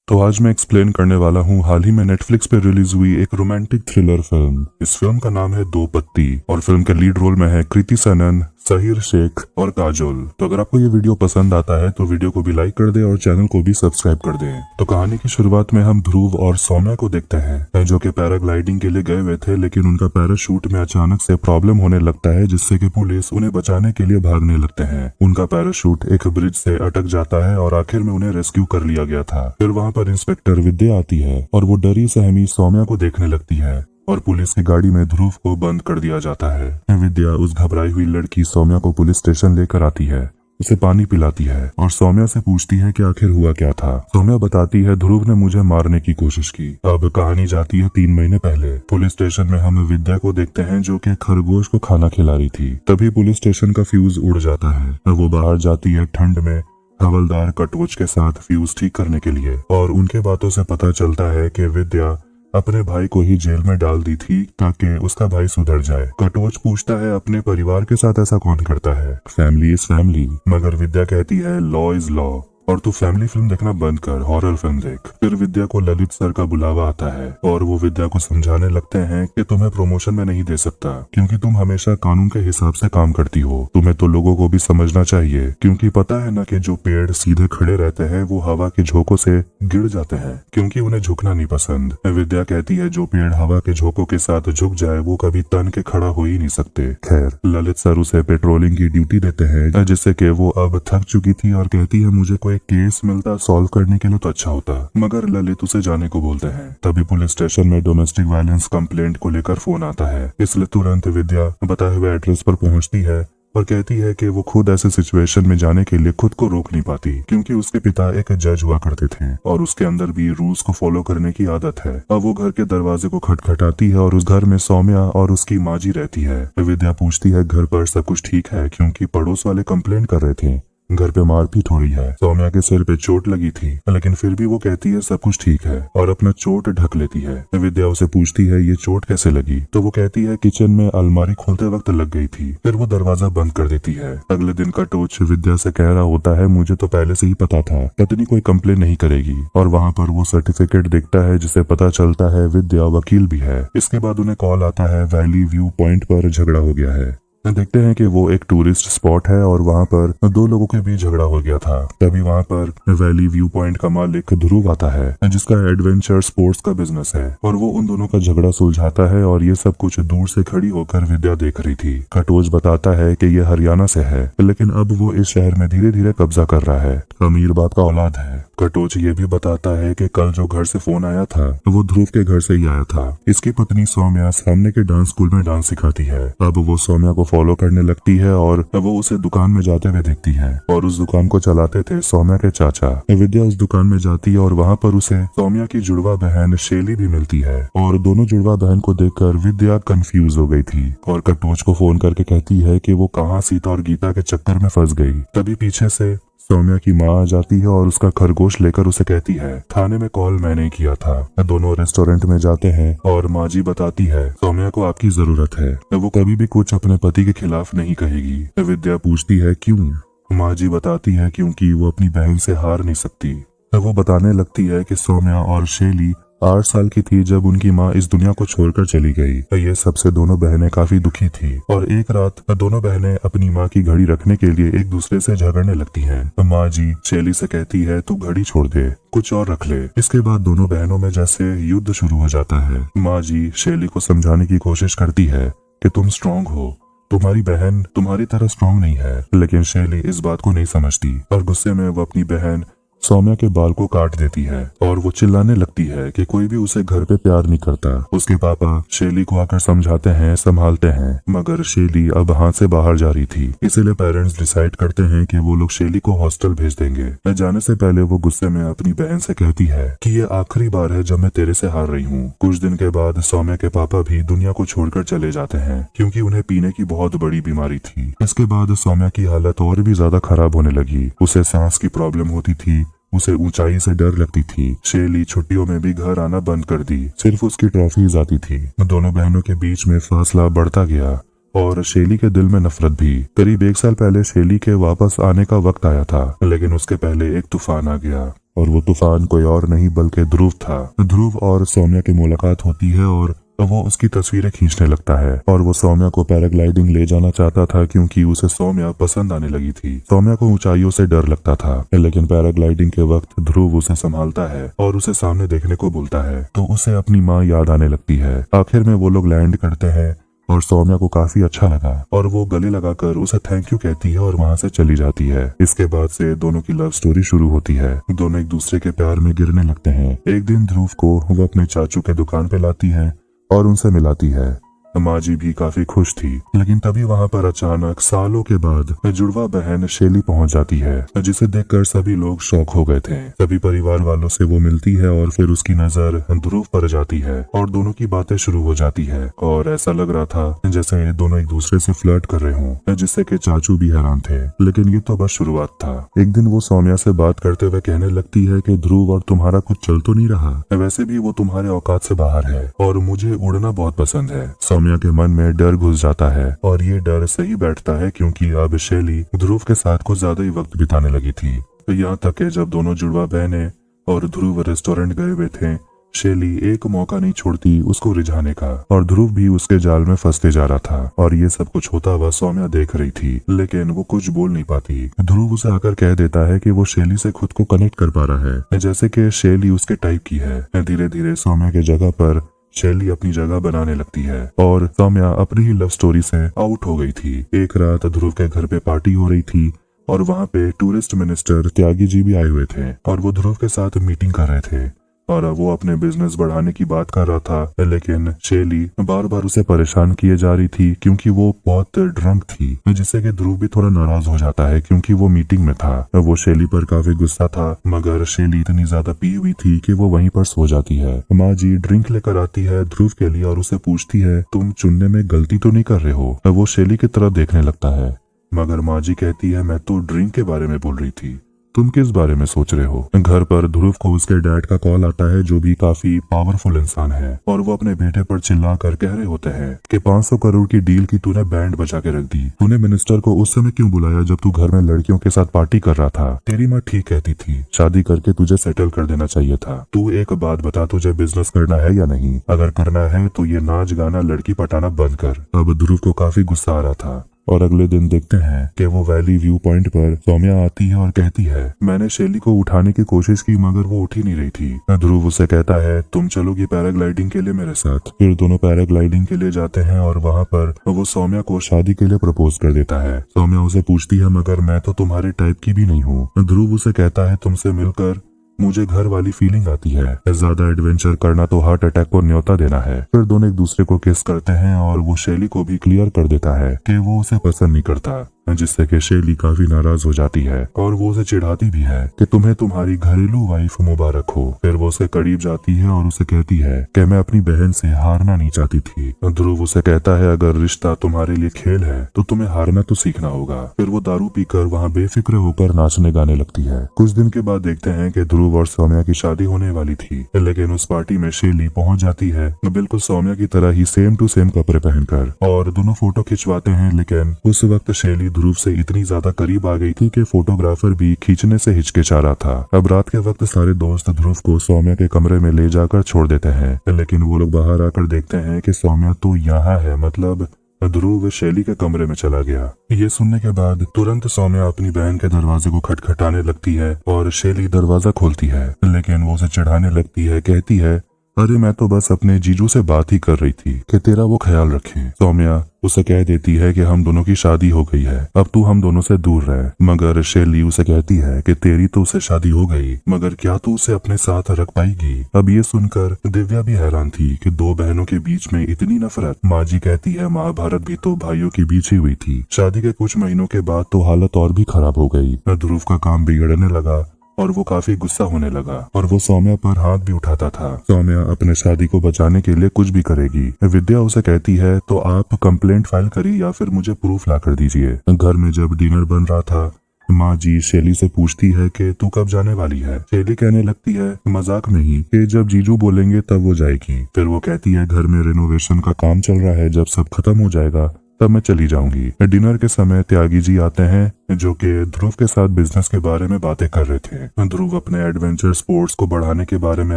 तो आज मैं एक्सप्लेन करने वाला हूँ हाल ही में नेटफ्लिक्स पे रिलीज हुई एक रोमांटिक थ्रिलर फिल्म। इस फिल्म का नाम है दो पत्ती और फिल्म के लीड रोल में है कृति सनन, सहीर शेख और काजोल। तो अगर आपको ये वीडियो पसंद आता है तो वीडियो को भी लाइक कर दे और चैनल को भी सब्सक्राइब कर दे। तो कहानी की शुरुआत में हम ध्रुव और सौम्या को देखते हैं जो कि पैराग्लाइडिंग के लिए गए हुए थे, लेकिन उनका पैराशूट में अचानक से प्रॉब्लम होने लगता है जिससे कि पुलिस उन्हें बचाने के लिए भागने लगते हैं। उनका पैराशूट एक ब्रिज से अटक जाता है और आखिर में उन्हें रेस्क्यू कर लिया गया था। फिर वहाँ पर इंस्पेक्टर विद्या आती है और वो डरी सहमी सौम्या को देखने लगती है और पुलिस की गाड़ी में ध्रुव को बंद कर दिया जाता है। विद्या उस घबराई हुई लड़की सौम्या को पुलिस स्टेशन लेकर आती है, उसे पानी पिलाती है और सौम्या से पूछती है कि आखिर हुआ क्या था। सौम्या बताती है, ध्रुव ने मुझे मारने की कोशिश की। अब कहानी जाती है 3 महीने पहले। पुलिस स्टेशन में हम विद्या को देखते हैं जो कि खरगोश को खाना खिला रही थी। तभी पुलिस स्टेशन का फ्यूज उड़ जाता है। वो बाहर जाती है ठंड में हवलदार कटोच के साथ फ्यूज ठीक करने के लिए और उनके बातों से पता चलता है कि विद्या अपने भाई को ही जेल में डाल दी थी ताकि उसका भाई सुधर जाए। कटोच पूछता है, अपने परिवार के साथ ऐसा कौन करता है? Family is family. मगर विद्या कहती है, लॉ इज लॉ और तू फैमिली फिल्म देखना बंद कर, हॉरर फिल्म देख। फिर विद्या को ललित सर का बुलावा आता है और वो विद्या को समझाने लगते हैं कि तुम्हें प्रमोशन में नहीं दे सकता क्योंकि तुम हमेशा कानून के हिसाब से काम करती हो। तुम्हें तो लोगों को भी समझना चाहिए क्योंकि पता है ना कि जो पेड़ सीधे खड़े रहते हैं वो हवा के झोंकों से गिर जाते हैं क्योंकि उन्हें झुकना नहीं पसंद। विद्या कहती है, जो पेड़ हवा के झोंकों के साथ झुक जाए वो कभी तन के खड़ा हो ही नहीं सकते। खैर, ललित सर उसे पेट्रोलिंग की ड्यूटी देते हैं जिससे कि वो अब थक चुकी थी और कहती है, मुझे कोई केस मिलता सॉल्व करने के लिए तो अच्छा होता। मगर ललित उसे जाने को बोलते हैं। तभी पुलिस स्टेशन में डोमेस्टिक वायलेंस कंप्लेंट को लेकर फोन आता है, इसलिए तुरंत विद्या बताए हुए एड्रेस पर पहुंचती है और कहती है कि वो खुद ऐसे सिचुएशन में जाने के लिए खुद को रोक नहीं पाती क्योंकि उसके पिता एक जज हुआ करते थे और उसके अंदर भी रूल्स को फॉलो करने की आदत है। अब वो घर के दरवाजे को खटखटाती है और उस घर में सौम्या और उसकी माँ जी रहती है। विद्या पूछती है, घर पर सब कुछ ठीक है? क्योंकि पड़ोस वाले कंप्लेंट कर रहे थे घर पे मारपीट हो रही है। सौम्या के सिर पे चोट लगी थी लेकिन फिर भी वो कहती है सब कुछ ठीक है और अपना चोट ढक लेती है। विद्या उसे पूछती है, ये चोट कैसे लगी? तो वो कहती है, किचन में अलमारी खोलते वक्त लग गई थी। फिर वो दरवाजा बंद कर देती है। अगले दिन का टोच विद्या से कह रहा होता है, मुझे तो पहले से ही पता था पत्नी कोई कंप्लेन नहीं करेगी। और वहाँ पर वो सर्टिफिकेट देखता है जिसे पता चलता है विद्या वकील भी है। इसके बाद उन्हें कॉल आता है, वैली व्यू पॉइंट पर झगड़ा हो गया है। देखते हैं कि वो एक टूरिस्ट स्पॉट है और वहाँ पर 2 लोगों के बीच झगड़ा हो गया था। तभी वहाँ पर वैली व्यू पॉइंट का मालिक ध्रुव आता है जिसका एडवेंचर स्पोर्ट्स का बिजनेस है और वो उन दोनों का झगड़ा सुलझाता है और ये सब कुछ दूर से खड़ी होकर विद्या देख रही थी। कटोच बताता है कि ये हरियाणा से है लेकिन अब वो इस शहर में धीरे धीरे कब्जा कर रहा है, अमीर बाप का औलाद है। कटोच ये भी बताता है कि कल जो घर से फोन आया था वो ध्रुव के घर से ही आया था। इसकी पत्नी सौम्या सामने के डांस स्कूल में डांस सिखाती है। अब वो सौम्या को फॉलो करने लगती है और वो उसे दुकान में जाते हुए देखती है और उस दुकान को चलाते थे सौम्या के चाचा। विद्या उस दुकान में जाती है और वहाँ पर उसे सौम्या की जुड़वा बहन शैली भी मिलती है और दोनों जुड़वा बहन को देखकर विद्या कंफ्यूज हो गई थी और कटोच को फोन करके कहती है कि वो कहाँ सीता और गीता के चक्कर में फंस गई। तभी पीछे से सौम्या की माँ आ जाती है और उसका खरगोश लेकर उसे कहती है, थाने में कॉल मैंने किया था। दोनों रेस्टोरेंट में जाते हैं और माँ जी बताती है, सौम्या को आपकी जरूरत है, वो कभी भी कुछ अपने पति के खिलाफ नहीं कहेगी। विद्या पूछती है, क्यों? माँ जी बताती है, क्योंकि वो अपनी बहन से हार नहीं सकती। वो बताने लगती है कि सौम्या और शैली 8 साल की थी जब उनकी माँ इस दुनिया को छोड़कर चली गई। ये सबसे दोनों बहनें काफी दुखी थी और एक रात दोनों बहनें अपनी माँ की घड़ी रखने के लिए एक दूसरे से झगड़ने लगती हैं। माँ जी शैली से कहती है, तू घड़ी छोड़ दे, कुछ और रख ले। इसके बाद दोनों बहनों में जैसे युद्ध शुरू हो जाता है। माँ जी शैली को समझाने की कोशिश करती है कि तुम स्ट्रांग हो, तुम्हारी बहन तुम्हारी तरह स्ट्रांग नहीं है, लेकिन शैली इस बात को नहीं समझती और गुस्से में वो अपनी बहन सौम्या के बाल को काट देती है और वो चिल्लाने लगती है कि कोई भी उसे घर पे प्यार नहीं करता। उसके पापा शैली को आकर समझाते हैं, संभालते हैं, मगर शैली अब हाथ से बाहर जा रही थी। इसीलिए पेरेंट्स डिसाइड करते हैं कि वो लोग शैली को हॉस्टल भेज देंगे। जाने से पहले वो गुस्से में अपनी बहन से कहती है कि ये आखिरी बार है जब मैं तेरे से हार रही हूँ। कुछ दिन के बाद सौम्या के पापा भी दुनिया को छोड़कर चले जाते हैं क्योंकि उन्हें पीने की बहुत बड़ी बीमारी थी। इसके बाद सौम्या की हालत और भी ज्यादा खराब होने लगी। उसे सांस की प्रॉब्लम होती थी, उसे ऊंचाई से डर लगती थी। शैली छुट्टियों में भी घर आना बंद कर दी, सिर्फ उसकी ट्रॉफीज आती थी। दोनों बहनों के बीच में फासला बढ़ता गया और शैली के दिल में नफरत भी। करीब 1 साल पहले शैली के वापस आने का वक्त आया था लेकिन उसके पहले एक तूफान आ गया। और वो तूफान कोई और नहीं बल्कि ध्रुव था। ध्रुव और सौम्या की मुलाकात होती है और वो उसकी तस्वीरें खींचने लगता है और वो सौम्या को पैराग्लाइडिंग ले जाना चाहता था क्योंकि उसे सौम्या पसंद आने लगी थी। सौम्या को ऊंचाइयों से डर लगता था, लेकिन पैराग्लाइडिंग के वक्त ध्रुव उसे संभालता है और उसे सामने देखने को बोलता है तो उसे अपनी माँ याद आने लगती है। आखिर में वो लोग लैंड करते हैं और सौम्या को काफी अच्छा लगा और वो गले लगाकर उसे थैंक यू कहती है और वहाँ से चली जाती है। इसके बाद से दोनों की लव स्टोरी शुरू होती है। दोनों एक दूसरे के प्यार में गिरने लगते हैं। एक दिन ध्रुव को वो अपने चाचू के दुकान पे लाती है और उनसे मिलाती है। माँ जी भी काफी खुश थी, लेकिन तभी वहाँ पर अचानक सालों के बाद जुड़वा बहन शेली पहुँच जाती है, जिसे देखकर सभी लोग शॉक हो गए थे। सभी परिवार वालों से वो मिलती है और फिर उसकी नजर ध्रुव पर जाती है और दोनों की बातें शुरू हो जाती है और ऐसा लग रहा था जैसे दोनों एक दूसरे से फ्लर्ट कर रहे हों, जिससे कि चाचू भी हैरान थे। लेकिन ये तो बस शुरुआत था। एक दिन वो सौम्या से बात करते हुए कहने लगती है कि ध्रुव और तुम्हारा कुछ चल तो नहीं रहा, वैसे भी वो तुम्हारे औकात से बाहर है और मुझे उड़ना बहुत पसंद है। सौम्या के मन में डर घुस जाता है और ये डर सही बैठता है क्योंकि अब शेली ध्रुव के साथ कुछ ज्यादा ही वक्त बिताने लगी थी। यहाँ तक कि जब दोनों जुड़वा बहनें और ध्रुव रेस्टोरेंट गए हुए थे, शेली एक मौका नहीं छोड़ती उसको रिझाने का और ध्रुव भी उसके जाल में फंसते जा रहा था। और ये सब कुछ होता हुआ सौम्या देख रही थी, लेकिन वो कुछ बोल नहीं पाती। ध्रुव उसे आकर कह देता है कि वो शेली से खुद को कनेक्ट कर पा रहा है, जैसे कि शेली उसके टाइप की है। धीरे धीरे सौम्या के जगह पर शेली अपनी जगह बनाने लगती है और सौम्या अपनी ही लव स्टोरी से आउट हो गई थी। एक रात ध्रुव के घर पे पार्टी हो रही थी और वहाँ पे टूरिस्ट मिनिस्टर त्यागी जी भी आए हुए थे और वो ध्रुव के साथ मीटिंग कर रहे थे और वो अपने बिजनेस बढ़ाने की बात कर रहा था। लेकिन शेली बार बार उसे परेशान किए जा रही थी क्योंकि वो बहुत ड्रंक थी, जिससे कि ध्रुव भी थोड़ा नाराज हो जाता है क्योंकि वो मीटिंग में था। वो शेली पर काफी गुस्सा था, मगर शेली इतनी ज्यादा पी हुई थी कि वो वहीं पर सो जाती है। माँ जी ड्रिंक लेकर आती है ध्रुव के लिए और उसे पूछती है तुम चुनने में गलती तो नहीं कर रहे हो। वो शेली की तरफ देखने लगता है, मगर माँ जी कहती है मैं तो ड्रिंक के बारे में बोल रही थी, तुम किस बारे में सोच रहे हो। घर पर ध्रुव को उसके डैड का कॉल आता है जो भी काफी पावरफुल इंसान है और वो अपने बेटे पर चिल्ला कर कह रहे होते हैं कि 500 करोड़ की डील की तूने बैंड बजा के रख दी। तूने मिनिस्टर को उस समय क्यों बुलाया जब तू घर में लड़कियों के साथ पार्टी कर रहा था। तेरी माँ ठीक कहती थी, शादी करके तुझे सेटल कर देना चाहिए था। तू एक बात बता, तुझे बिजनेस करना है या नहीं। अगर करना है तो ये नाच गाना लड़की पटाना बंद कर। अब ध्रुव को काफी गुस्सा आ रहा था और अगले दिन देखते हैं कि वो वैली व्यू पॉइंट पर सौम्या आती है और कहती है मैंने शेली को उठाने की कोशिश की मगर वो उठ ही नहीं रही थी। ध्रुव उसे कहता है तुम चलोगी पैराग्लाइडिंग के लिए मेरे साथ। फिर दोनों पैराग्लाइडिंग के लिए जाते हैं और वहाँ पर वो सौम्या को शादी के लिए प्रपोज कर देता है। सौम्या उसे पूछती है मगर मैं तो तुम्हारे टाइप की भी नहीं हूँ। ध्रुव उसे कहता है तुमसे मिलकर मुझे घर वाली फीलिंग आती है, ज्यादा एडवेंचर करना तो हार्ट अटैक को न्योता देना है। फिर दोनों एक दूसरे को किस करते हैं और वो शेली को भी क्लियर कर देता है कि वो उसे पसंद नहीं करता, जिससे कि शेली काफी नाराज हो जाती है और वो उसे चिढ़ाती भी है कि तुम्हें तुम्हारी घरेलू वाइफ मुबारक हो। फिर वो उसे करीब जाती है और उसे कहती है कि मैं अपनी बहन से हारना नहीं चाहती थी। ध्रुव उसे कहता है अगर रिश्ता तुम्हारे लिए खेल है तो तुम्हें हारना तो सीखना होगा। फिर वो दारू पीकर वहाँ बेफिक्र होकर नाचने गाने लगती है। कुछ दिन के बाद देखते हैं कि ध्रुव और सौम्या की शादी होने वाली थी, लेकिन उस पार्टी में शेली पहुंच जाती है बिल्कुल सौम्या की तरह ही सेम टू सेम कपड़े पहनकर और दोनों फोटो खिंचवाते हैं। लेकिन उस वक्त शेली ध्रुव से इतनी ज्यादा करीब आ गई थी कि फोटोग्राफर भी खींचने से हिचकिचा रहा था। अब रात के वक्त सारे दोस्त ध्रुव को सौम्या के कमरे में ले जाकर छोड़ देते हैं, लेकिन वो लोग बाहर आकर देखते हैं कि सौम्या तो यहाँ है, मतलब ध्रुव शेली के कमरे में चला गया। ये सुनने के बाद तुरंत सौम्या अपनी बहन के दरवाजे को खटखटाने लगती है और शेली दरवाजा खोलती है, लेकिन वो उसे चिढ़ाने लगती है, कहती है अरे मैं तो बस अपने जीजू से बात ही कर रही थी कि तेरा वो ख्याल रखे। सौम्या उसे कह देती है कि हम दोनों की शादी हो गई है, अब तू हम दोनों से दूर रह। मगर शेली उसे कहती है कि तेरी तो उसे शादी हो गई, मगर क्या तू उसे अपने साथ रख पाएगी। अब ये सुनकर दिव्या भी हैरान थी कि दो बहनों के बीच में इतनी नफरत। माँ जी कहती है महाभारत भी तो भाइयों के बीच ही हुई थी। शादी के कुछ महीनों के बाद तो हालत और भी खराब हो गई। ध्रुव का काम बिगड़ने लगा और वो काफी गुस्सा होने लगा और वो सौम्या पर हाथ भी उठाता था। सौम्या अपने शादी को बचाने के लिए कुछ भी करेगी। विद्या उसे कहती है तो आप कंप्लेंट फाइल करिए या फिर मुझे प्रूफ ला कर दीजिए। घर में जब डिनर बन रहा था, माँ जी शेली से पूछती है कि तू कब जाने वाली है। शेली कहने लगती है मजाक में ही कि जब जीजू बोलेंगे तब वो जाएगी। फिर वो कहती है घर में रेनोवेशन का काम चल रहा है, जब सब खत्म हो जाएगा तब मैं चली जाऊंगी। डिनर के समय त्यागी जी आते हैं जो कि ध्रुव के साथ बिजनेस के बारे में बातें कर रहे थे। ध्रुव अपने एडवेंचर स्पोर्ट्स को बढ़ाने के बारे में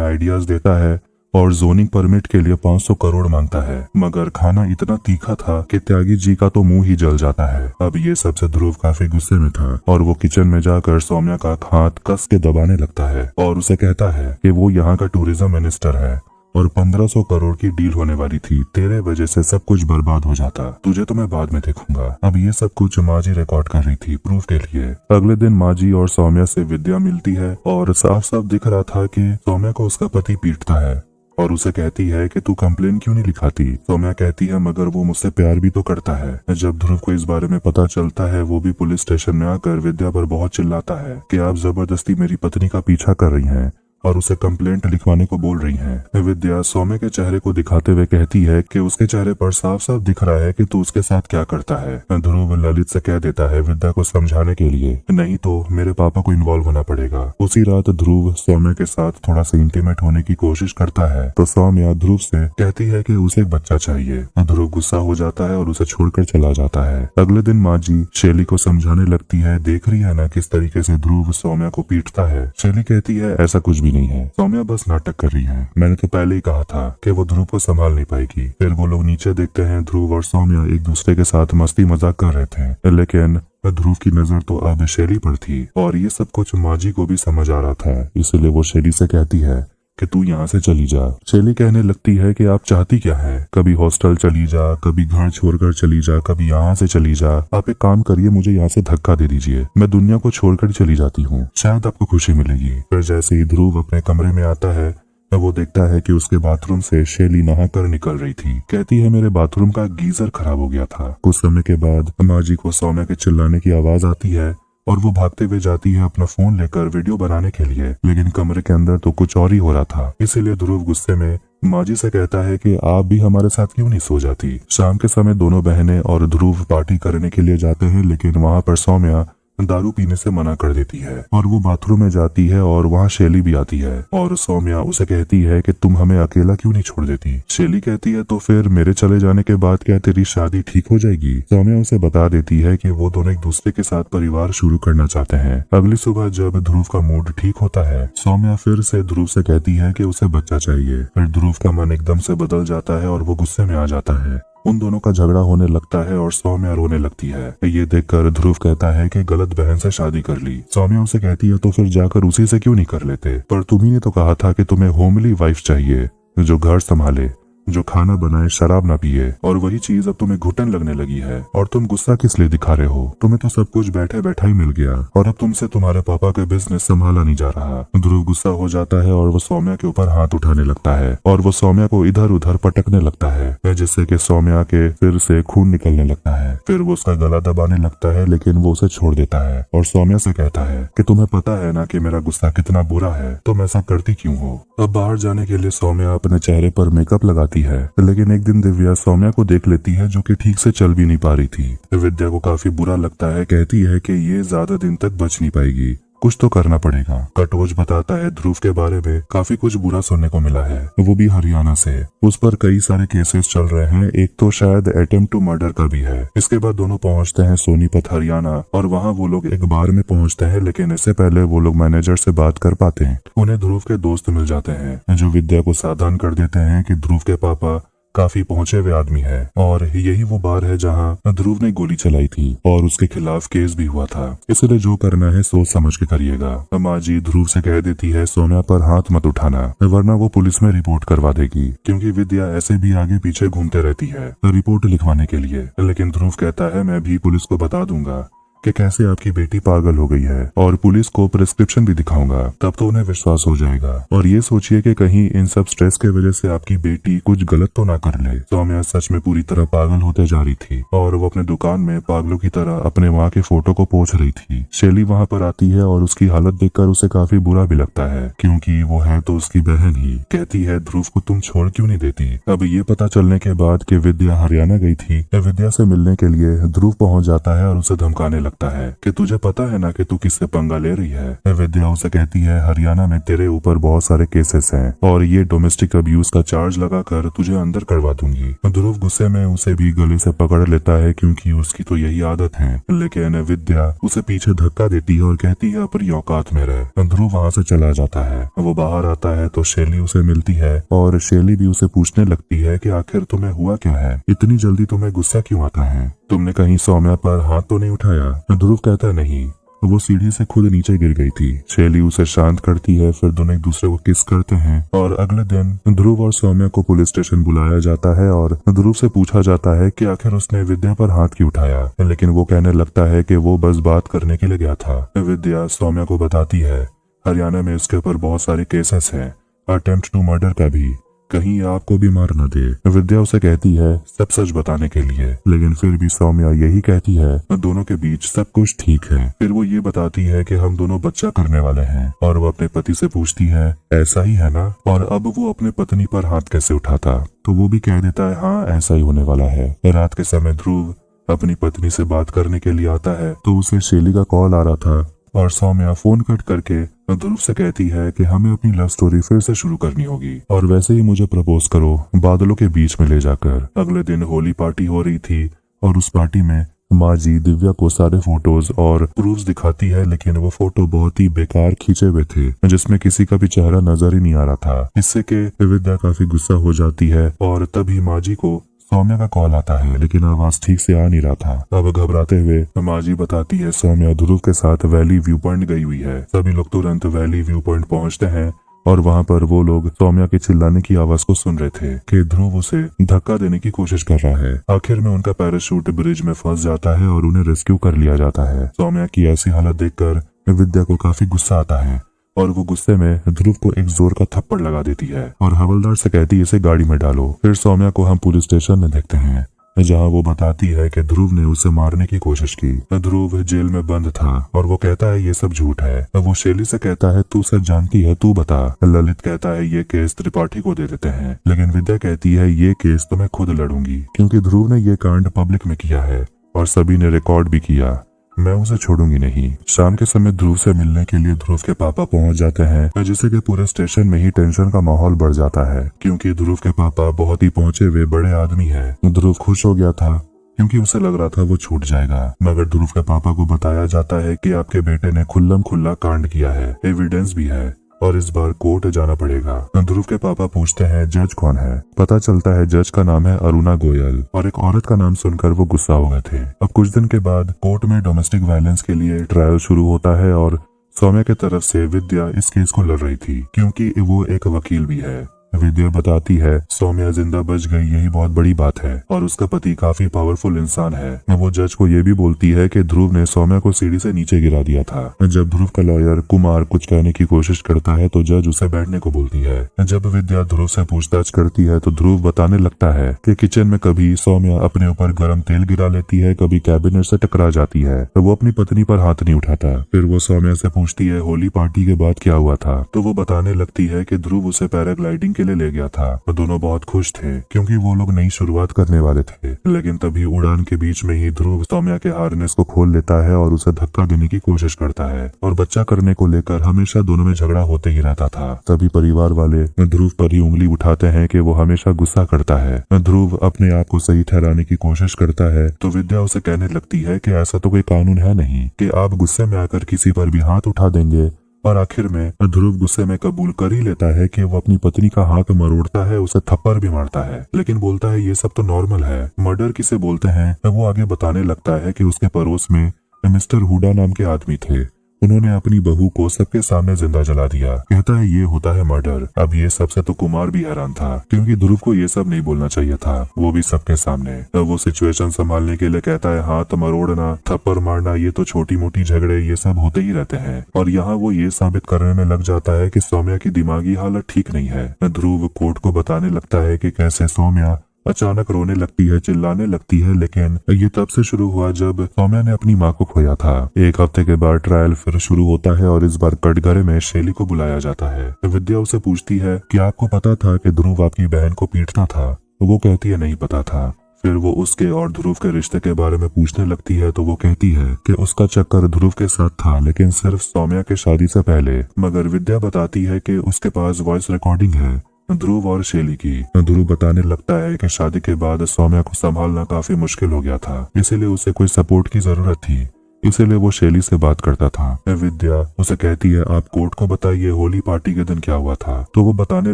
आइडियाज देता है और जोनिंग परमिट के लिए 500 करोड़ मांगता है, मगर खाना इतना तीखा था कि त्यागी जी का तो मुंह ही जल जाता है। अब ये सबसे ध्रुव काफी गुस्से में था और वो किचन में जाकर सौम्या का हाथ कस के दबाने लगता है और उसे कहता है कि वो यहाँ का टूरिज्म मिनिस्टर है और 1500 करोड़ की डील होने वाली थी, तेरे वजह से सब कुछ बर्बाद हो जाता, तुझे तो मैं बाद में देखूंगा। अब ये सब कुछ माँ जी रिकॉर्ड कर रही थी प्रूफ के लिए। अगले दिन माँ जी और सौम्या से विद्या मिलती है और साफ साफ दिख रहा था कि सौम्या को उसका पति पीटता है और उसे कहती है कि तू कंप्लेन क्यों नहीं लिखाती। सौम्या कहती है मगर वो मुझसे प्यार भी तो करता है। जब ध्रुव को इस बारे में पता चलता है वो भी पुलिस स्टेशन में आकर विद्या पर बहुत चिल्लाता है कि आप जबरदस्ती मेरी पत्नी का पीछा कर रही हैं और उसे कंप्लेंट लिखवाने को बोल रही हैं। विद्या सौम्या के चेहरे को दिखाते हुए कहती है कि उसके चेहरे पर साफ साफ दिख रहा है कि तू उसके साथ क्या करता है। ध्रुव ललित से कह देता है विद्या को समझाने के लिए, नहीं तो मेरे पापा को इन्वॉल्व होना पड़ेगा। उसी रात ध्रुव सौम्या के साथ थोड़ा सा इंटीमेट होने की कोशिश करता है तो सौम्या ध्रुव से कहती है कि उसे एक बच्चा चाहिए। ध्रुव गुस्सा हो जाता है और उसे छोड़कर चला जाता है। अगले दिन माँ जी शैली को समझाने लगती है, देख रही है ना किस तरीके से ध्रुव सौम्या को पीटता है। शैली कहती है ऐसा कुछ नहीं है, सौम्या बस नाटक कर रही है, मैंने तो पहले ही कहा था कि वो ध्रुव को संभाल नहीं पाएगी। फिर वो लोग नीचे देखते हैं ध्रुव और सौम्या एक दूसरे के साथ मस्ती मजाक कर रहे थे, लेकिन ध्रुव की नजर तो अब शैली पर थी और ये सब कुछ माँ जी को भी समझ आ रहा था, इसलिए वो शैली से कहती है कि तू यहाँ से चली जा। शैली कहने लगती है कि आप चाहती क्या है, कभी हॉस्टल चली जा, कभी घर छोड़कर चली जा, कभी यहाँ से चली जा। आप एक काम करिए, मुझे यहाँ से धक्का दे दीजिए, मैं दुनिया को छोड़कर चली जाती हूँ, शायद आपको खुशी मिलेगी। फिर जैसे ही ध्रुव अपने कमरे में आता है वो देखता है कि उसके बाथरूम से शैली नहाकर निकल रही थी। कहती है मेरे बाथरूम का गीजर खराब हो गया था। कुछ समय के बाद माँ जी को सौम्या के चिल्लाने की आवाज आती है और वो भागते हुए जाती है अपना फोन लेकर वीडियो बनाने के लिए, लेकिन कमरे के अंदर तो कुछ और ही हो रहा था। इसीलिए ध्रुव गुस्से में माँ जी से कहता है कि आप भी हमारे साथ क्यों नहीं सो जाती। शाम के समय दोनों बहनें और ध्रुव पार्टी करने के लिए जाते हैं, लेकिन वहाँ पर सौम्या दारू पीने से मना कर देती है और वो बाथरूम में जाती है और वहाँ शैली भी आती है और सौम्या उसे कहती है कि तुम हमें अकेला क्यों नहीं छोड़ देती। शैली कहती है तो फिर मेरे चले जाने के बाद क्या तेरी शादी ठीक हो जाएगी। सौम्या उसे बता देती है कि वो दोनों एक दूसरे के साथ परिवार शुरू करना चाहते हैं। अगली सुबह जब ध्रुव का मूड ठीक होता है सौम्या फिर से ध्रुव से कहती है कि उसे बच्चा चाहिए। फिर ध्रुव का मन एकदम से बदल जाता है और वो गुस्से में आ जाता है। उन दोनों का झगड़ा होने लगता है और सौम्या रोने लगती है। ये देखकर ध्रुव कहता है कि गलत बहन से शादी कर ली। सौम्या उसे कहती है तो फिर जाकर उसी से क्यों नहीं कर लेते, पर तुम्ही ने तो कहा था कि तुम्हें होमली वाइफ चाहिए जो घर संभाले, जो खाना बनाए, शराब ना पिए, और वही चीज अब तुम्हें घुटन लगने लगी है। और तुम गुस्सा किस लिए दिखा रहे हो, तुम्हें तो सब कुछ बैठे बैठा ही मिल गया और अब तुमसे तुम्हारे पापा का बिजनेस संभाला नहीं जा रहा। ध्रुव गुस्सा हो जाता है और वो सौम्या के ऊपर हाथ उठाने लगता है और वो सौम्या को इधर उधर पटकने लगता है जिससे कि सौम्या के फिर से खून निकलने लगता है। फिर वो उसका गला दबाने लगता है लेकिन वो उसे छोड़ देता है और सौम्या से कहता है कि तुम्हें पता है ना कि मेरा गुस्सा कितना बुरा है, तुम ऐसा करती क्यों हो। अब बाहर जाने के लिए सौम्या अपने चेहरे पर मेकअप लगाती है, लेकिन एक दिन दिव्या सौम्या को देख लेती है जो कि ठीक से चल भी नहीं पा रही थी। विद्या को काफी बुरा लगता है, कहती है कि ये ज्यादा दिन तक बच नहीं पाएगी, कुछ तो करना पड़ेगा। कटोज बताता है ध्रुव के बारे में काफी कुछ बुरा सुनने को मिला है, वो भी हरियाणा से। उस पर कई सारे केसेस चल रहे हैं, एक तो शायद अटेम्प्ट टू मर्डर का भी है। इसके बाद दोनों पहुंचते हैं सोनीपत हरियाणा और वहाँ वो लोग एक बार में पहुंचते हैं, लेकिन इससे पहले वो लोग मैनेजर से बात कर पाते हैं। उन्हें ध्रुव के दोस्त मिल जाते हैं जो विद्या को सावधान कर देते हैं कि ध्रुव के पापा काफी पहुंचे हुए आदमी है और यही वो बार है जहां ध्रुव ने गोली चलाई थी और उसके खिलाफ केस भी हुआ था, इसलिए जो करना है सोच समझ के करिएगा। माँ जी ध्रुव से कह देती है सौम्या पर हाथ मत उठाना वरना वो पुलिस में रिपोर्ट करवा देगी, क्योंकि विद्या ऐसे भी आगे पीछे घूमते रहती है रिपोर्ट लिखवाने के लिए। लेकिन ध्रुव कहता है मैं भी पुलिस को बता दूंगा कि कैसे आपकी बेटी पागल हो गई है और पुलिस को प्रिस्क्रिप्शन भी दिखाऊंगा, तब तो उन्हें विश्वास हो जाएगा। और ये सोचिए कि कहीं इन सब स्ट्रेस के वजह से आपकी बेटी कुछ गलत तो ना कर ले। सौम्या सच में पूरी तरह पागल होते जा रही थी और वो अपने दुकान में पागलों की तरह अपने माँ के फोटो को पोंछ रही थी। शैली वहाँ पर आती है और उसकी हालत देखकर उसे काफी बुरा भी लगता है, क्योंकि वो है तो उसकी बहन ही। कहती है ध्रुव को तुम छोड़ क्यों नहीं देती। अब ये पता चलने के बाद कि विद्या हरियाणा गई थी, विद्या से मिलने के लिए ध्रुव पहुँच जाता है और उसे धमकाने लगता है कि तुझे पता है ना कि तू किससे पंगा ले रही है। विद्या उसे कहती है हरियाणा में तेरे ऊपर बहुत सारे केसेस हैं और ये डोमेस्टिक अब्यूज का चार्ज लगाकर तुझे अंदर करवा दूंगी। ध्रुव गुस्से में उसे भी गले से पकड़ लेता है क्योंकि उसकी तो यही आदत है, लेकिन विद्या उसे पीछे धक्का देती है और कहती है अपनी औकात में रह। ध्रुव वहाँ से चला जाता है। वो बाहर आता है तो शैली उसे मिलती है और शैली भी उसे पूछने लगती है कि आखिर तुम्हें हुआ क्या है, इतनी जल्दी तुम्हें गुस्सा क्यों आता है, तुमने कहीं सौम्या पर हाथ तो नहीं उठाया। ध्रुव कहता नहीं, वो सीढ़ी से खुद नीचे गिर गई थी। शैली उसे शांत करती है, फिर दोनों एक दूसरे को किस करते हैं और अगले दिन ध्रुव और सौम्या को पुलिस स्टेशन बुलाया जाता है और ध्रुव से पूछा जाता है कि आखिर उसने विद्या पर हाथ क्यों उठाया, लेकिन वो कहने लगता है कि वो बस बात करने के लिए गया था। विद्या सौम्या को बताती है हरियाणा में उसके ऊपर बहुत सारे केसेस हैं, अटेम्प्ट टू मर्डर का भी, कहीं आपको भी मार न दे। विद्या उसे कहती है सब सच बताने के लिए, लेकिन फिर भी सौम्या यही कहती है दोनों के बीच सब कुछ ठीक है। फिर वो ये बताती है कि हम दोनों बच्चा करने वाले हैं और वो अपने पति से पूछती है ऐसा ही है ना, और अब वो अपने पत्नी पर हाथ कैसे उठाता, तो वो भी कह देता है हाँ ऐसा ही होने वाला है। रात के समय ध्रुव अपनी पत्नी से बात करने के लिए आता है तो उसे शैली का कॉल आ रहा था और सौम्या फोन कट करके ध्रुव से कहती है कि हमें अपनी लव स्टोरी फिर से शुरू करनी होगी और वैसे ही मुझे प्रपोज करो बादलों के बीच में ले जाकर। अगले दिन होली पार्टी हो रही थी और उस पार्टी में माँ जी दिव्या को सारे फोटोज और प्रूफ्स दिखाती है, लेकिन वो फोटो बहुत ही बेकार खींचे हुए थे जिसमें किसी का भी चेहरा नजर ही नहीं आ रहा था। इससे के विद्या काफी गुस्सा हो जाती है और तभी माँ जी को सौम्या का कॉल आता है, लेकिन आवाज ठीक से आ नहीं रहा था। अब घबराते हुए माँ जी बताती है सौम्या ध्रुव के साथ वैली व्यू पॉइंट गई हुई है। सभी लोग तुरंत वैली व्यू पॉइंट पहुँचते हैं और वहाँ पर वो लोग सौम्या के चिल्लाने की आवाज को सुन रहे थे कि ध्रुव उसे धक्का देने की कोशिश कर रहा है। आखिर में उनका पैराशूट ब्रिज में फंस जाता है और उन्हें रेस्क्यू कर लिया जाता है। सौम्या की ऐसी हालत देखकर विद्या को काफी गुस्सा आता है और वो गुस्से में ध्रुव को एक जोर का थप्पड़ लगा देती है और हवलदार से कहती है इसे गाड़ी में डालो। फिर सौम्या को हम पुलिस स्टेशन में देखते हैं जहाँ वो बताती है कि ध्रुव ने उसे मारने की कोशिश की। ध्रुव जेल में बंद था और वो कहता है ये सब झूठ है। वो शैली से कहता है तू सच जानती है, तू बता। ललित कहता है ये केस त्रिपाठी को दे देते हैं, लेकिन विद्या कहती है ये केस तो मैं खुद लड़ूंगी क्योंकि ध्रुव ने ये कांड पब्लिक में किया है और सभी ने रिकॉर्ड भी किया, मैं उसे छोड़ूंगी नहीं। शाम के समय ध्रुव से मिलने के लिए ध्रुव के पापा पहुंच जाते हैं, जिससे कि पूरे स्टेशन में ही टेंशन का माहौल बढ़ जाता है क्योंकि ध्रुव के पापा बहुत ही पहुंचे हुए बड़े आदमी हैं। ध्रुव खुश हो गया था क्योंकि उसे लग रहा था वो छूट जाएगा, मगर ध्रुव के पापा को बताया जाता है कि आपके बेटे ने खुल्लम खुल्ला कांड किया है, एविडेंस भी है और इस बार कोर्ट जाना पड़ेगा। ध्रुव के पापा पूछते हैं जज कौन है। पता चलता है जज का नाम है अरुणा गोयल और एक औरत का नाम सुनकर वो गुस्सा हो गए थे। अब कुछ दिन के बाद कोर्ट में डोमेस्टिक वायलेंस के लिए ट्रायल शुरू होता है और सौम्या की तरफ से विद्या इस केस को लड़ रही थी क्योंकि वो एक वकील भी है। विद्या बताती है सौम्या जिंदा बच गई, यही बहुत बड़ी बात है और उसका पति काफी पावरफुल इंसान है। वो जज को ये भी बोलती है कि ध्रुव ने सौम्या को सीढ़ी से नीचे गिरा दिया था। जब ध्रुव का लॉयर कुमार कुछ कहने की कोशिश करता है तो जज उसे बैठने को बोलती है। जब विद्या ध्रुव से पूछताछ करती है तो ध्रुव बताने लगता है कि किचन में कभी सौम्या अपने ऊपर गर्म तेल गिरा लेती है, कभी कैबिनेट से टकरा जाती है, तो वो अपनी पत्नी पर हाथ नहीं उठाता। फिर वो सौम्या से पूछती है होली पार्टी के बाद क्या हुआ था, तो वो बताने लगती है कि ध्रुव उसे पैराग्लाइडिंग के लिए ले गया था। वो दोनों बहुत खुश थे क्योंकि वो लोग नई शुरुआत करने वाले थे, लेकिन तभी उड़ान के बीच में ही ध्रुव सौम्या के हार्नेस को खोल लेता है और उसे धक्का देने की कोशिश करता है और बच्चा करने को लेकर हमेशा दोनों में झगड़ा होते ही रहता था। तभी परिवार वाले ध्रुव पर ही उंगली उठाते हैं कि वो हमेशा गुस्सा करता है। ध्रुव अपने आप को सही ठहराने की कोशिश करता है तो विद्या उसे कहने लगती है कि ऐसा तो कोई कानून है नहीं कि आप गुस्से में आकर किसी पर भी हाथ उठा देंगे। और आखिर में ध्रुव गुस्से में कबूल कर ही लेता है कि वो अपनी पत्नी का हाथ मरोड़ता है, उसे थप्पड़ भी मारता है, लेकिन बोलता है ये सब तो नॉर्मल है, मर्डर किसे बोलते हैं। वो आगे बताने लगता है कि उसके पड़ोस में मिस्टर हुडा नाम के आदमी थे, उन्होंने अपनी बहू को सबके सामने जिंदा जला दिया। कहता है ये होता है मर्डर। अब ये सबसे तो कुमार भी हैरान था क्योंकि ध्रुव को ये सब नहीं बोलना चाहिए था, वो भी सबके सामने। अब वो सिचुएशन संभालने के लिए कहता है हाथ मरोड़ना, थप्पड़ मारना ये तो छोटी मोटी झगड़े ये सब होते ही रहते हैं। और यहाँ वो ये साबित करने में लग जाता है कि सौम्या की दिमागी हालत ठीक नहीं है। ध्रुव कोर्ट को बताने लगता है कि कैसे सौम्या अचानक रोने लगती है, चिल्लाने लगती है, लेकिन ये तब से शुरू हुआ जब सौम्या ने अपनी माँ को खोया था। एक हफ्ते के बाद ट्रायल फिर शुरू होता है और इस बार कटघरे में शैली को बुलाया जाता है। विद्या उसे पूछती है कि आपको पता था कि ध्रुव आपकी बहन को पीटता था? वो कहती है नहीं पता था। फिर वो उसके और ध्रुव के रिश्ते के बारे में पूछने लगती है तो वो कहती है कि उसका चक्कर ध्रुव के साथ था, लेकिन सिर्फ सौम्या के शादी से पहले। मगर विद्या बताती है कि उसके पास वॉइस रिकॉर्डिंग है ध्रुव और शैली की। ध्रुव बताने लगता है कि शादी के बाद सौम्या को संभालना काफी मुश्किल हो गया था, इसीलिए उसे कोई सपोर्ट की जरूरत थी, इसीलिए वो शैली से बात करता था। विद्या उसे कहती है आप कोर्ट को बताइए होली पार्टी के दिन क्या हुआ था। तो वो बताने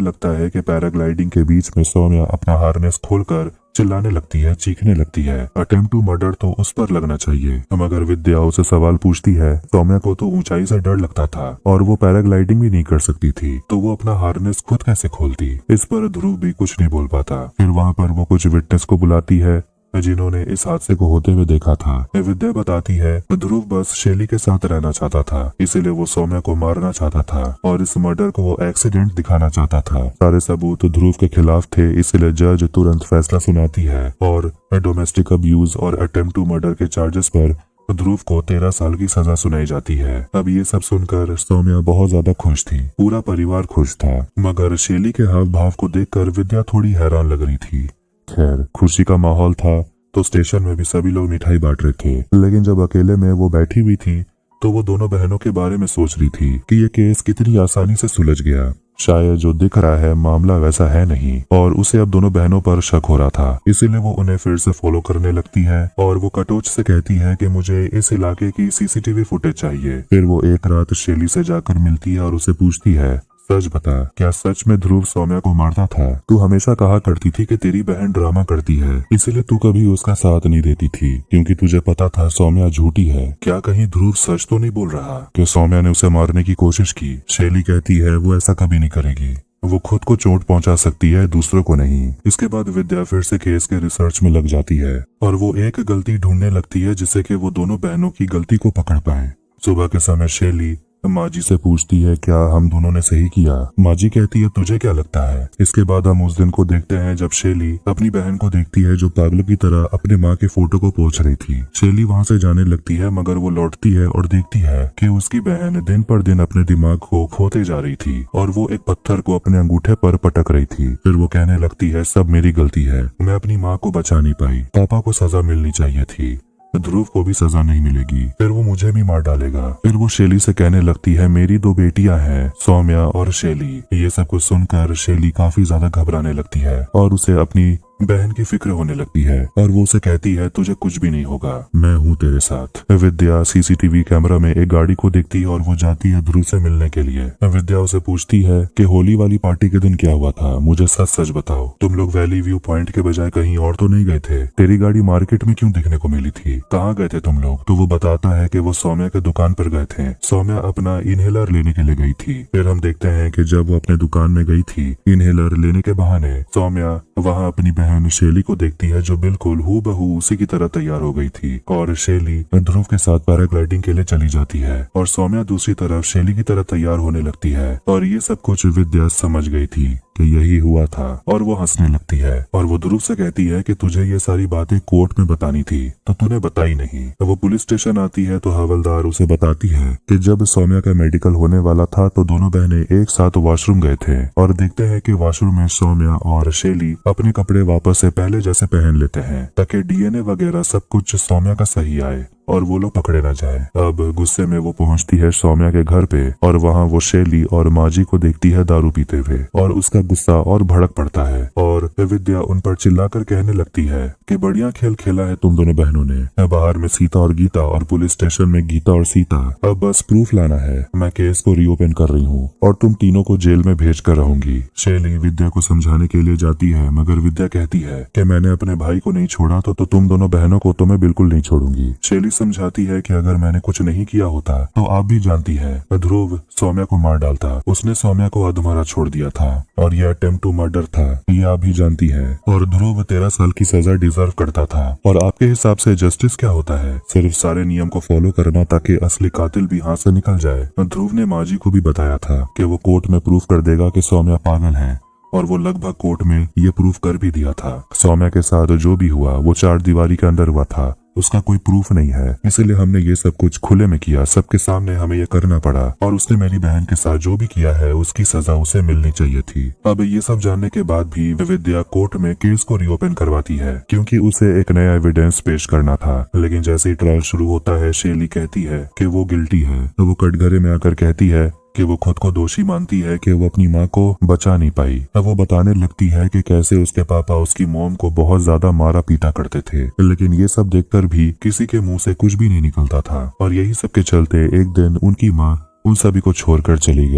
लगता है कि पैराग्लाइडिंग के बीच में सौम्या अपना हार्नेस खोलकर चिल्लाने लगती है, चीखने लगती है। अटेम्प्ट टू मर्डर तो उस पर लगना चाहिए। मगर विद्या उसे सवाल पूछती है, सौम्या को तो ऊंचाई से डर लगता था और वो पैराग्लाइडिंग भी नहीं कर सकती थी, तो वो अपना हार्नेस खुद कैसे खोलती। इस पर ध्रुव भी कुछ नहीं बोल पाता। फिर वहाँ पर वो कुछ विटनेस को बुलाती है जिन्होंने इस हादसे को होते हुए देखा था। विद्या बताती है ध्रुव बस शैली के साथ रहना चाहता था, इसीलिए वो सौम्या को मारना चाहता था और इस मर्डर को वो एक्सीडेंट दिखाना चाहता था। सारे सबूत ध्रुव के खिलाफ थे, इसलिए जज तुरंत फैसला सुनाती है और डोमेस्टिक अब्यूज और अटेम्प्ट टू मर्डर के चार्जेस पर ध्रुव को 13 साल की सजा सुनाई जाती है। अब ये सब सुनकर सौम्या बहुत ज्यादा खुश थी, पूरा परिवार खुश था। मगर शैली के हाव भाव को देखकर विद्या थोड़ी हैरान लग रही थी। खैर, खुशी का माहौल था तो स्टेशन में भी सभी लोग मिठाई बांट रहे थे, लेकिन जब अकेले में वो बैठी हुई थी तो वो दोनों बहनों के बारे में सोच रही थी कि ये केस कितनी आसानी से सुलझ गया। शायद जो दिख रहा है मामला वैसा है नहीं और उसे अब दोनों बहनों पर शक हो रहा था, इसीलिए वो उन्हें फिर से फॉलो करने लगती है और वो कटोच से कहती है कि मुझे इस इलाके की सीसीटीवी फुटेज चाहिए। फिर वो एक रात शैली से जाकर मिलती है और उसे पूछती है, सच बता, क्या सच में ध्रुव सौम्या को मारता था? तू हमेशा कहा करती थी कि तेरी बहन ड्रामा करती है, इसलिए तू कभी उसका साथ नहीं देती थी, क्योंकि तुझे पता था सौम्या झूठी है। क्या कहीं ध्रुव सच तो नहीं बोल रहा कि सौम्या ने उसे मारने की कोशिश की? शैली कहती है वो ऐसा कभी नहीं करेगी, वो खुद को चोट पहुंचा सकती है, दूसरों को नहीं। इसके बाद विद्या फिर से केस के रिसर्च में लग जाती है और वो एक गलती ढूंढने लगती है जिससे कि वो दोनों बहनों की गलती को पकड़ पाए। सुबह के समय शैली माँ जी से पूछती है क्या हम दोनों ने सही किया। माँ जी कहती है तुझे क्या लगता है। इसके बाद हम उस दिन को देखते हैं जब शैली अपनी बहन को देखती है जो पागलों की तरह अपने माँ के फोटो को पोंछ रही थी। शैली वहाँ से जाने लगती है मगर वो लौटती है और देखती है कि उसकी बहन दिन पर दिन अपने दिमाग को खोते जा रही थी और वो एक पत्थर को अपने अंगूठे पर पटक रही थी। फिर वो कहने लगती है सब मेरी गलती है, मैं अपनी माँ को बचा नहीं पाई, पापा को सजा मिलनी चाहिए थी, ध्रुव को भी सजा नहीं मिलेगी, फिर वो मुझे भी मार डालेगा। फिर वो शैली से कहने लगती है मेरी 2 बेटियां हैं, सौम्या और शैली। ये सब कुछ सुनकर शैली काफी ज्यादा घबराने लगती है और उसे अपनी बहन की फिक्र होने लगती है और वो उसे कहती है तुझे कुछ भी नहीं होगा, मैं हूँ तेरे साथ। विद्या सीसीटीवी कैमरा में एक गाड़ी को देखती है और वो जाती है ध्रुव से मिलने के लिए। विद्या उसे पूछती है कि होली वाली पार्टी के दिन क्या हुआ था, मुझे सच सच बताओ, तुम लोग वैली व्यू पॉइंट के बजाय कहीं और तो नहीं गए थे? तेरी गाड़ी मार्केट में क्यों दिखने को मिली थी, कहाँ गए थे तुम लोग? तो वो बताता है कि वो सौम्या के दुकान पर गए थे, सौम्या अपना इनहेलर लेने के लिए गई थी। फिर हम देखते हैं कि जब वो अपने दुकान में गई थी इनहेलर लेने के बहाने, सौम्या वहाँ अपनी बहन शैली को देखती है जो बिल्कुल हूबहू उसी की तरह तैयार हो गई थी और शैली ध्रुव के साथ पैराग्लाइडिंग के लिए चली जाती है और सौम्या दूसरी तरफ शैली की तरह तैयार होने लगती है। और ये सब कुछ विद्या समझ गई थी कि यही हुआ था और वो हंसने लगती है और वो ध्रुव से कहती है कि तुझे ये सारी बातें कोर्ट में बतानी थी तो तूने बताई नहीं। तो वो पुलिस स्टेशन आती है तो हवलदार उसे बताती है कि जब सौम्या का मेडिकल होने वाला था तो दोनों बहनें एक साथ वॉशरूम गए थे और देखते हैं कि वॉशरूम में सौम्या और शैली अपने कपड़े वापस से पहले जैसे पहन लेते हैं ताकि डीएनए वगैरह सब कुछ सौम्या का सही आए और वो लोग पकड़े न जाए। अब गुस्से में वो पहुंचती है सौम्या के घर पे और वहाँ वो शैली और माजी को देखती है दारू पीते हुए और उसका गुस्सा और भड़क पड़ता है और विद्या उन पर चिल्लाकर कहने लगती है कि बढ़िया खेल खेला है तुम दोनों बहनों ने, बाहर में सीता और गीता और पुलिस स्टेशन में गीता और सीता, अब बस प्रूफ लाना है, मैं केस को रीओपन कर रही हूँ और तुम तीनों को जेल में भेज कर रहूंगी। शैली विद्या को समझाने के लिए जाती है मगर विद्या कहती है कि मैंने अपने भाई को नहीं छोड़ा तो तुम दोनों बहनों को तो मैं बिल्कुल नहीं छोड़ूंगी। शैली समझाती है कि अगर मैंने कुछ नहीं किया होता तो आप भी जानती है ध्रुव सौम्या को मार डालता, उसने सौम्या को अधमरा छोड़ दिया था और यह अटेम्प्ट टू मर्डर था, ये आप भी जानती है। और ध्रुव 13 साल की सजा डिजर्व करता था। और आपके हिसाब से जस्टिस क्या होता है? सिर्फ सारे नियम को फॉलो करना ताकि असली कातिल भी हाथ से निकल जाए। ध्रुव ने माजी को भी बताया था कि वो कोर्ट में प्रूफ कर देगा कि सौम्या पागल है और वो लगभग कोर्ट में ये प्रूफ कर भी दिया था। सौम्या के साथ जो भी हुआ वो 4 दीवारी के अंदर हुआ था उसका कोई प्रूफ नहीं है, इसीलिए हमने ये सब कुछ खुले में किया, सबके सामने हमें ये करना पड़ा और उसने मेरी बहन के साथ जो भी किया है उसकी सजा उसे मिलनी चाहिए थी। अब ये सब जानने के बाद भी विद्या कोर्ट में केस को रीओपन करवाती है क्योंकि उसे एक नया एविडेंस पेश करना था। लेकिन जैसे ही ट्रायल शुरू होता है शेली कहती है कि वो गिल्टी है, तो वो कटघरे में आकर कहती है कि वो खुद को दोषी मानती है कि वो अपनी माँ को बचा नहीं पाई। अब वो बताने लगती है कि कैसे उसके पापा उसकी मॉम को बहुत ज्यादा मारा पीटा करते थे, लेकिन ये सब देखकर भी किसी के मुंह से कुछ भी नहीं निकलता था और यही सब के चलते एक दिन उनकी माँ उन सभी को छोड़कर चली गई।